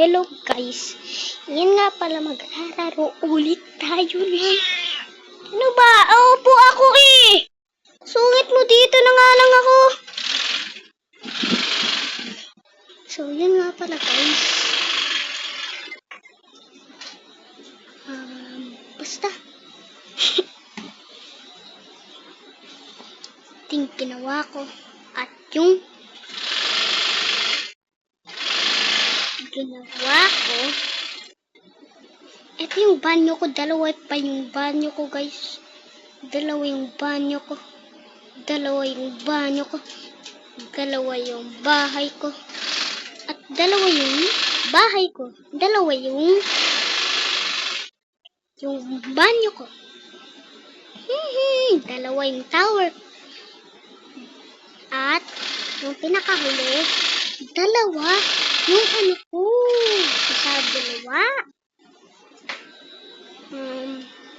Hello guys, yan nga pala, maglalaro ulit tayo na. Ano ba? Opo ako eh. Sungit mo dito na nga lang ako. So yan nga pala guys. Basta. Ting ginawa ko. At yung ginawa ko, ito yung banyo ko, dalawa pa yung banyo ko guys. Dalawa yung banyo ko. Dalawa yung banyo ko. Dalawa yung bahay ko. At dalawa yung bahay ko. Dalawa yung banyo ko. Dalawa yung tower. At yung pinakahuli, dalawa yung ano ko. Sa dalawa.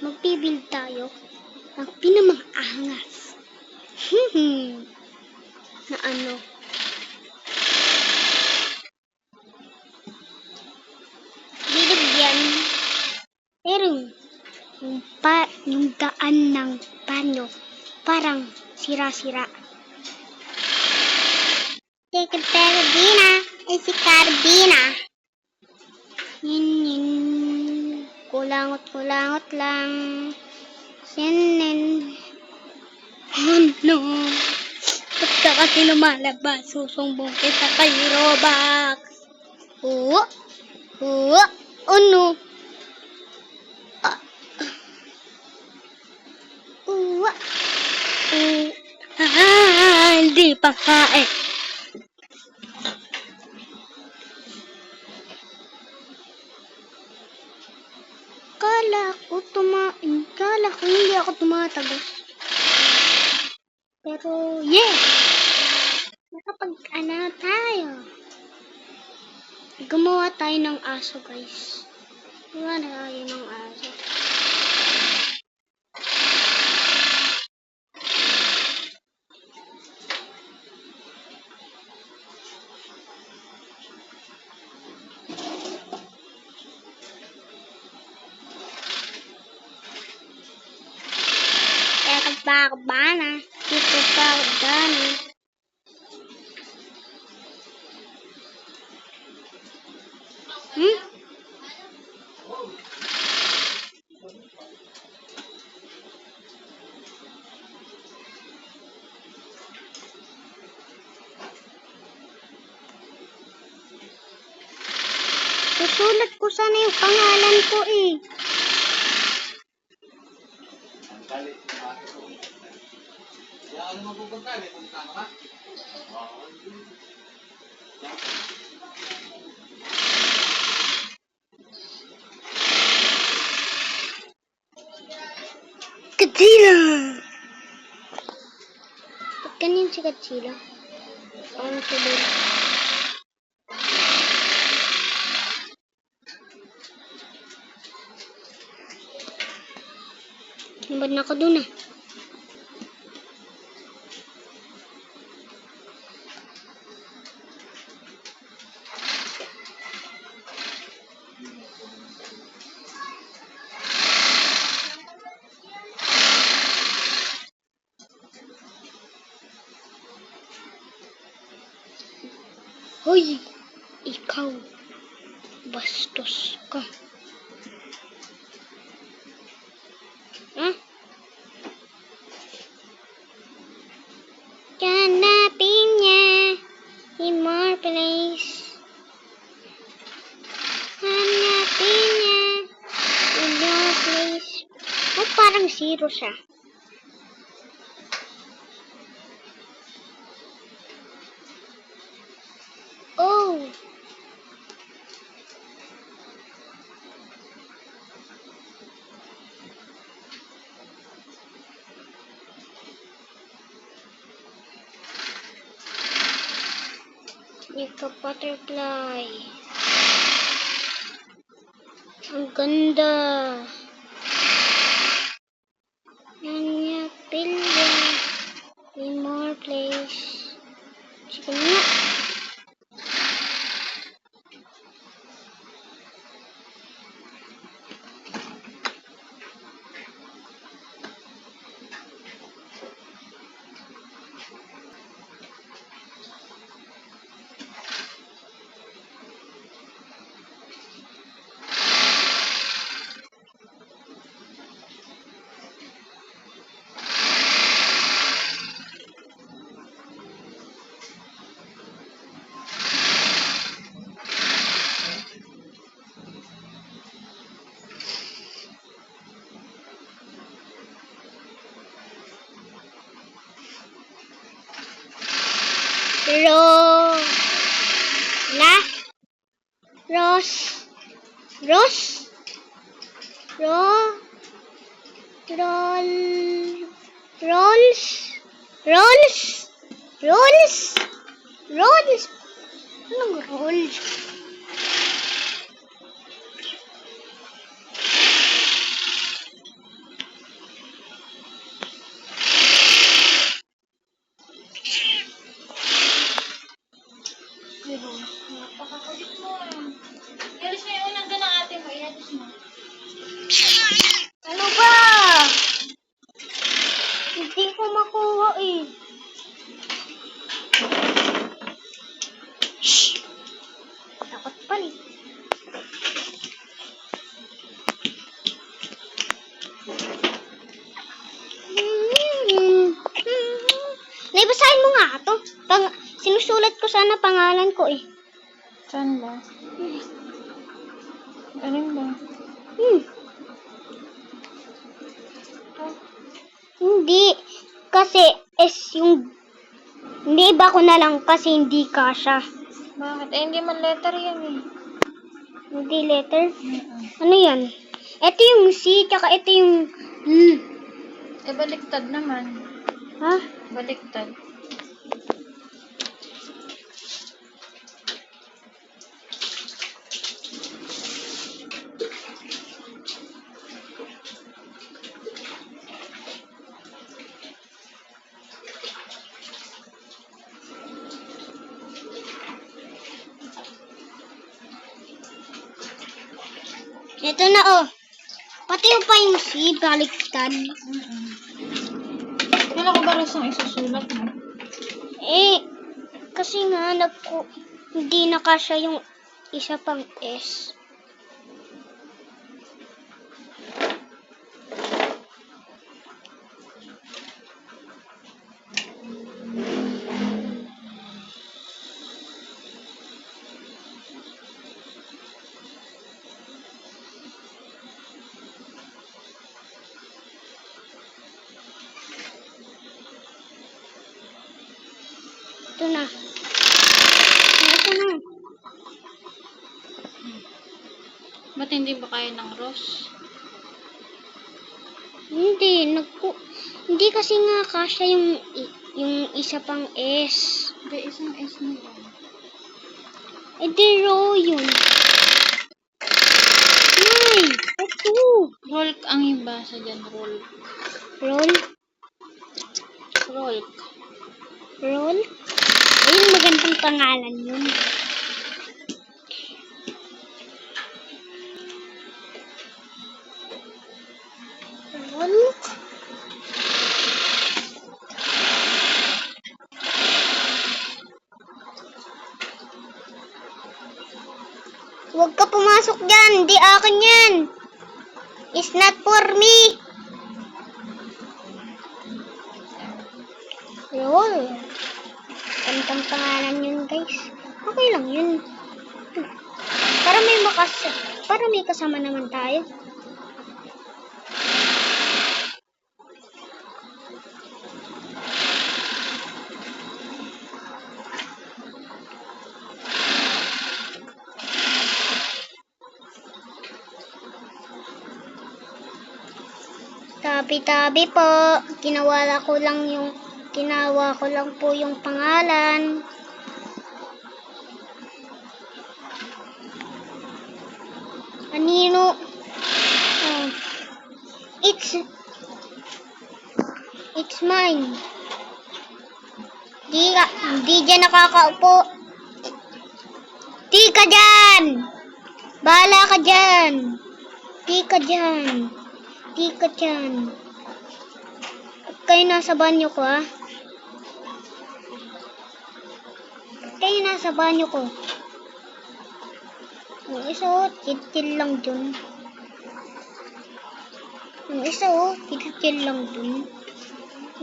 Magbibuild tayo ng pinamang-angas. Na ano. Bibigyan. Pero yung daan ng banyo parang sira-sira. Si Carbina. Si Carbina. Kulangot lang. Sinin. Oh no. Ba't ka kasi lumalabas? Susumbong kita kay Robux. Oh no. Hindi pa kain. Kala ko hindi ako tumatagos. Pero yeah, nakapag-ano tayo. Gumawa tayo ng aso guys. Gumawa tayo ng aso. Bakbana, dito bakbana. Susulat ko sana yung pangalan ko eh. Godzilla! Ba't ganyan si Godzilla? Ano tuloy? Nabad na ako dun eh. Hoy! Ikaw! Bastos ka! Hanapin niya in more place. Hanapin niya in more place. Oh, parang zero siya. Oh! Ika butterfly. Ang ganda. Hanapin niya in more place. Sige nga. Ro. La. Ros. Ros. Ro. Roll. Rolls. Rolls. Rolls. Rolls. Anong rolls? Napakakulit mo. Ialis mo yung unang ganang ate mo. Ialis mo. Ano ba? Hindi ko makuha eh. Shh! Takot pa eh. Naibasahin mo nga ito. Sinusulat ko sana pangalan ko eh. Saan ba? Alin ba? Hindi. Kasi yung... Hindi iba ko na lang kasi hindi kasha. Bakit? Eh, hindi man letter yan eh. Hindi letter. Ano yan? Ito yung C, tsaka ito yung L. Eh, baliktad naman. Ha? Baliktad. Ito na oh. Pati yung pa yung C, baliktad. Kailan ko ba rasang isusulat mo? Eh, kasi nga hindi na kasya yung isa pang S. Ito na. Ito na. Ba't hindi ba kaya ng Ross? Hindi kasi nga kasya yung isa pang S. Hindi, isang S na lang. Eh di row yun. Ay, ito. Rolk ang ibasa dyan. Rolk. Roll. Rolk. Roll. Ayun, magandang pangalan yun. Roll. Huwag ka pumasok dyan. Hindi akin yan. It's not for me. Roll. Gandang pangalan yun, guys. Okay lang yun. Para may kasama naman tayo. Tabi-tabi po. Ginawa ko lang po yung pangalan. Anino? Oh. It's mine. Di dyan nakakaupo. Di ka dyan. Bahala ka dyan. Di ka dyan. Di ka dyan. Kayo nasa banyo ko, ha? Kayo nasa banyo ko. Yung isa, oh, chill lang dun. Yung isa, oh, chill lang dun.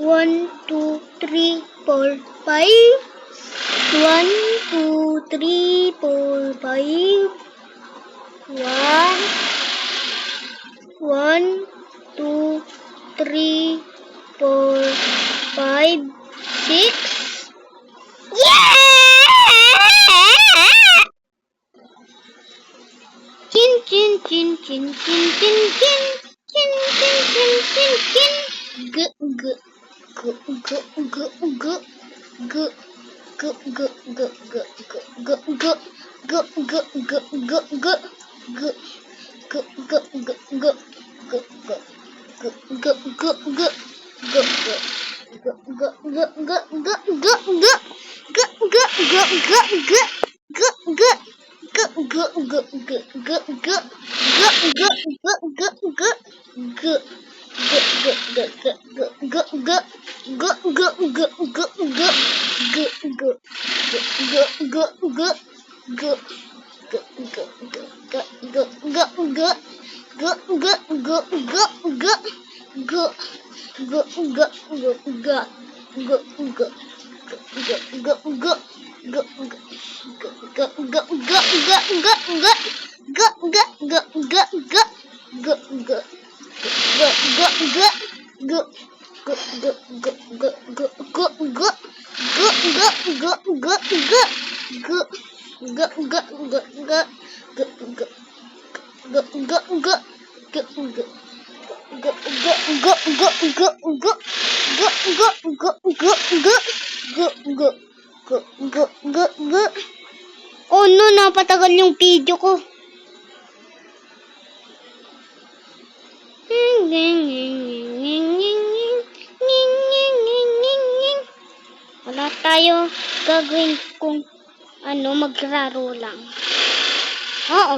1, 2, 3, 4, 5. 1, 2, 3, 4, 5. 1, 2, 3, 4, 5, 6. Yeah! chin chin chin chin chin chin chin chin chin chin g g g g g g g g g g g g g Oh no, napatagal yung video ko. Wala tayo gagawin kung magraro lang. Oo.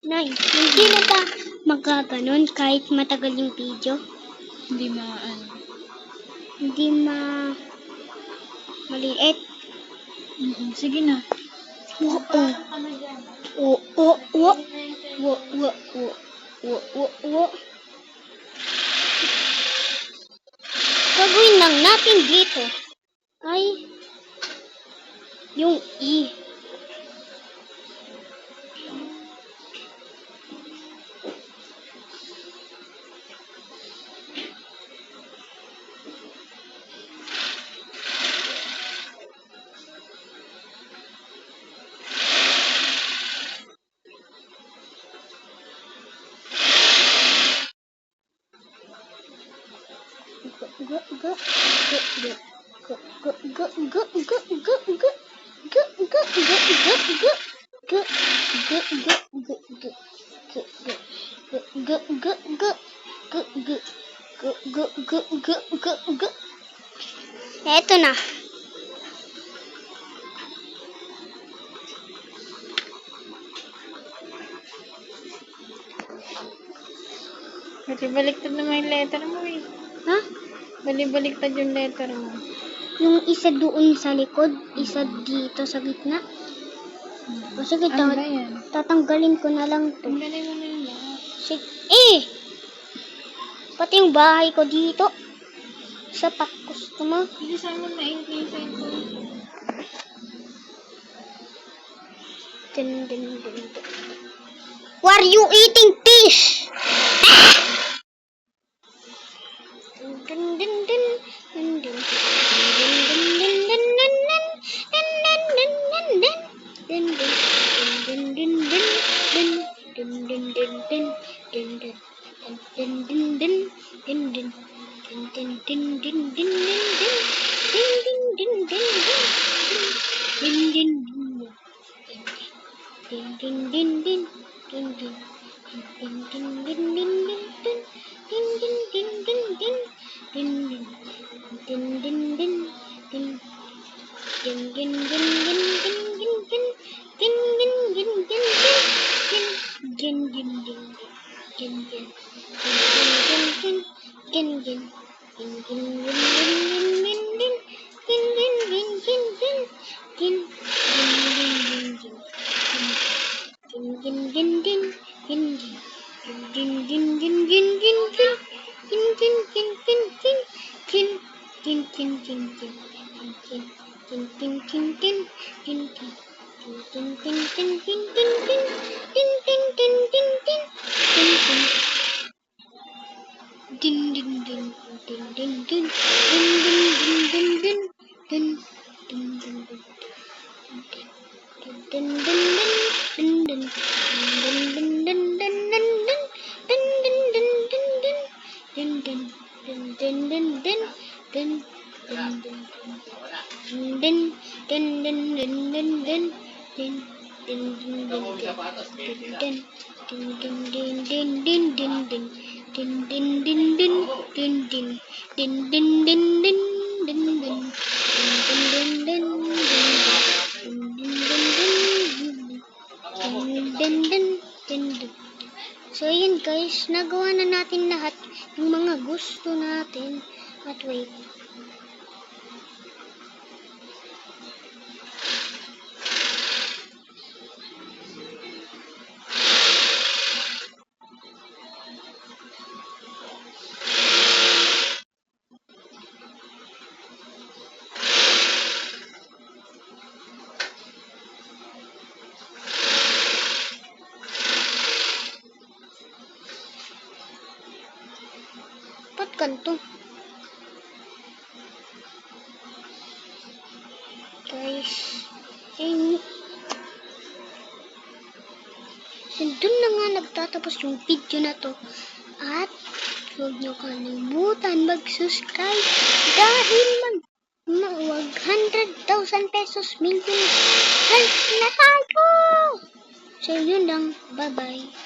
Nay, hindi na ba magkaganon kahit matagal yung video? Hindi maaan. Hindi maliit. Sige na. Oo. Ano dyan? Gagawin lang natin dito ay yung E. Eto na. Baliktad naman yung letter mo eh. Ha? Baliktad yung letter mo. Yung isa doon sa likod, isa dito sa gitna. O sige, Ano ba yan? tatanggalin ko na lang to. Tanggalin mo na yung lahat. Sige, pati yung bahay ko dito. Sa pakos mo. Hindi saan mo na-increase sa ito. Dun. Why are you eating fish? So, yun guys, nagawa na natin lahat ng mga gusto natin. At wait. Ba't ganito? Guys, doon na nga nagtatapos yung video na to. At huwag nyo kalimutan mag-subscribe dahil mag 100,000 pesos million help na tayo! So yun lang, bye bye.